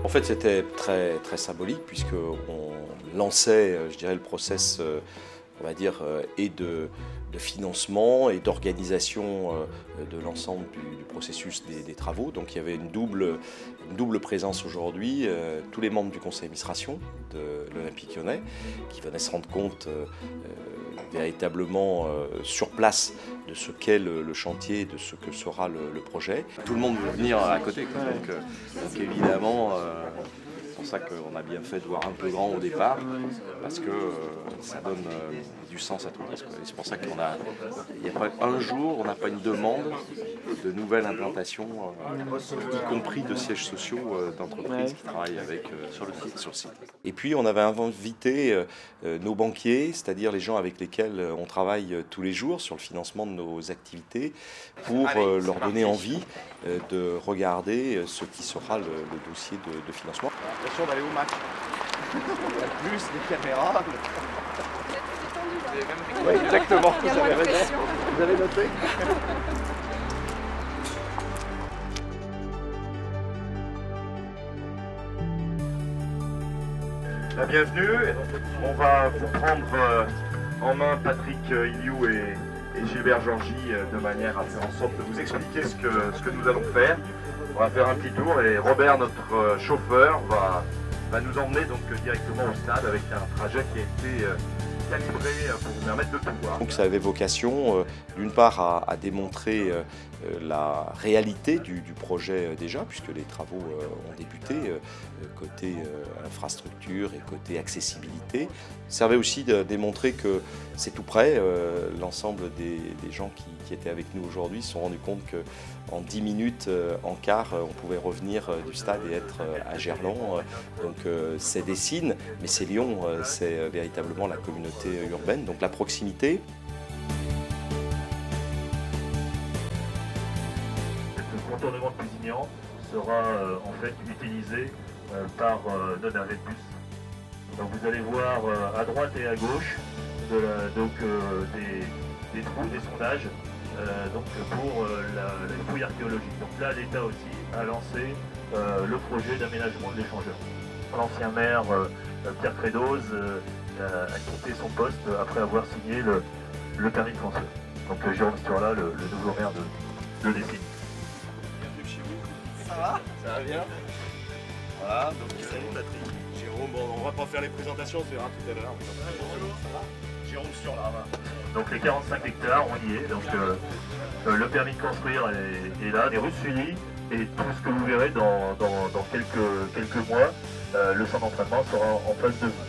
En fait, c'était très, très symbolique puisqu'on lançait, je dirais, le process, on va dire, et de financement et d'organisation de l'ensemble du processus des travaux. Donc il y avait une double présence aujourd'hui. Tous les membres du conseil d'administration de l'Olympique Lyonnais qui venaient se rendre compte véritablement sur place de ce qu'est le chantier, de ce que sera le projet. Tout le monde veut venir à côté, quoi. Donc évidemment, c'est pour ça qu'on a bien fait de voir un peu grand au départ, parce que ça donne du sens à tout le reste. C'est pour ça qu'il n'y a pas un jour, on n'a pas une demande de nouvelles implantations, y compris de sièges sociaux d'entreprises qui travaillent sur le site. Et puis on avait invité nos banquiers, c'est-à-dire les gens avec lesquels on travaille tous les jours sur le financement de nos activités, pour leur donner envie de regarder ce qui sera le dossier de financement. Attention d'aller au match. Il y a plus des caméras. Oui, exactement. Vous avez noté. La bienvenue. On va vous prendre en main Patrick Iliou et Gilbert Georgy de manière à faire en sorte de vous expliquer ce que nous allons faire. On va faire un petit tour et Robert, notre chauffeur, va nous emmener donc directement au stade avec un trajet qui a été calibré pour vous permettre de tout voir. Donc ça avait vocation d'une part à démontrer la réalité du projet déjà, puisque les travaux ont débuté côté infrastructure et côté accessibilité. Ça servait aussi de démontrer que c'est tout près. L'ensemble des gens qui étaient avec nous aujourd'hui se sont rendus compte qu'en 10 minutes en car, on pouvait revenir du stade et être à Gerland. Donc c'est des signes, mais c'est Lyon, c'est véritablement la communauté urbaine, donc la proximité. Le contournement de Pusignan sera en fait utilisé par nos navettes bus. Donc vous allez voir à droite et à gauche des trous, des sondages pour la fouille archéologique. Donc là, l'État aussi a lancé le projet d'aménagement de l'échangeur. L'ancien maire Pierre Crédoz a quitté son poste après avoir signé le permis de construire. Donc Jérôme Sturla, le nouveau maire de Lessines. Bienvenue chez vous. Ça va? Ça va bien. Voilà, donc salut Patrick. Jérôme, bon, on va pas faire les présentations, on se verra tout à l'heure. Bonjour, ça va? Jérôme Sturla. Donc les 45 hectares, on y est. Donc le permis de construire est là, les rues suivies, et tout ce que vous verrez dans quelques mois, le centre d'entraînement sera en face de vous.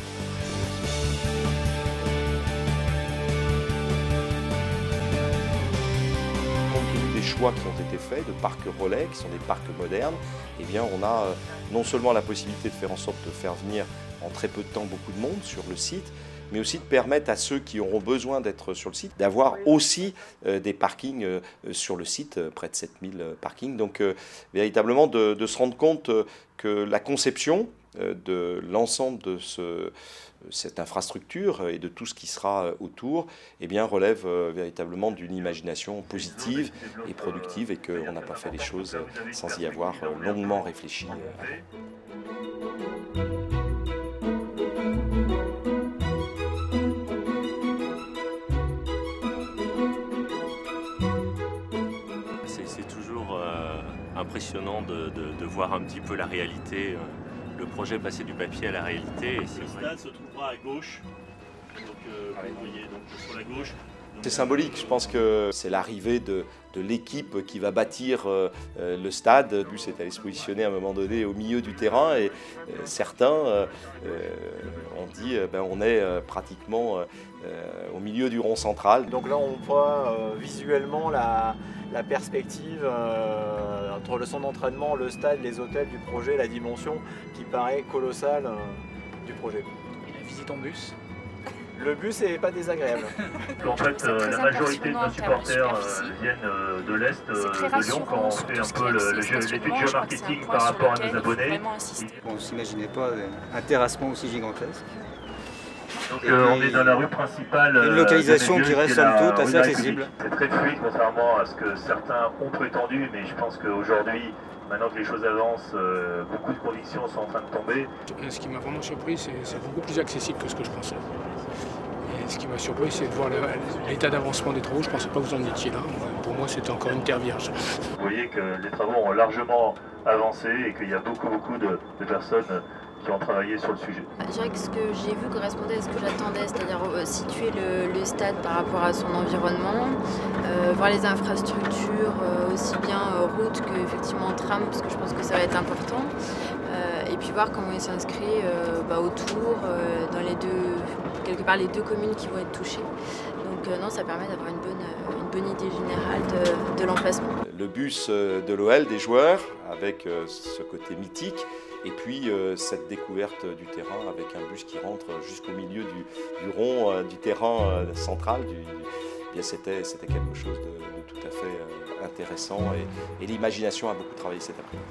Choix qui ont été faits de parcs relais, qui sont des parcs modernes, eh bien on a non seulement la possibilité de faire en sorte de faire venir en très peu de temps beaucoup de monde sur le site, mais aussi de permettre à ceux qui auront besoin d'être sur le site d'avoir aussi des parkings sur le site, près de 7000 parkings. Donc véritablement de se rendre compte que la conception de l'ensemble de cette infrastructure et de tout ce qui sera autour, eh bien, relève véritablement d'une imagination positive et productive, et qu'on n'a pas fait les choses sans y avoir longuement réfléchi avant. C'est toujours impressionnant de voir un petit peu la réalité. Le projet passer du papier à la réalité. Le stade se trouvera à gauche, donc vous voyez donc sur la gauche. C'est symbolique, je pense que c'est l'arrivée de l'équipe qui va bâtir le stade. Le but c'est d'aller se positionner à un moment donné au milieu du terrain, et certains ont dit on est pratiquement au milieu du rond central. Donc là on voit visuellement la perspective entre le centre d'entraînement, le stade, les hôtels du projet, la dimension qui paraît colossale du projet. Et la visite en bus? Le bus n'est pas désagréable. En fait, la majorité de nos supporters viennent de l'Est de Lyon quand on fait un peu l'étude géomarketing par rapport à nos abonnés. On ne s'imaginait pas un terrassement aussi gigantesque. Donc on est dans la rue principale. Une localisation qui reste somme toute assez accessible. C'est très fluide contrairement à ce que certains ont prétendu, mais je pense qu'aujourd'hui, maintenant que les choses avancent, beaucoup de convictions sont en train de tomber. Ce qui m'a vraiment surpris, c'est beaucoup plus accessible que ce que je pensais. Et ce qui m'a surpris, c'est de voir l'état d'avancement des travaux. Je ne pensais pas que vous en étiez là. Pour moi, c'était encore une terre vierge. Vous voyez que les travaux ont largement avancé et qu'il y a beaucoup de personnes qui ont travaillé sur le sujet. Je dirais que ce que j'ai vu correspondait à ce que j'attendais, c'est-à-dire situer le stade par rapport à son environnement, voir les infrastructures, aussi bien route qu'effectivement tram, parce que je pense que ça va être important, et puis voir comment il s'inscrit autour, dans quelque part les deux communes qui vont être touchées. Donc non, ça permet d'avoir une bonne idée générale de l'emplacement. Le bus de l'OL des joueurs, avec ce côté mythique, et puis cette découverte du terrain avec un bus qui rentre jusqu'au milieu du rond du terrain central. C'était quelque chose de tout à fait intéressant et l'imagination a beaucoup travaillé cet après-midi.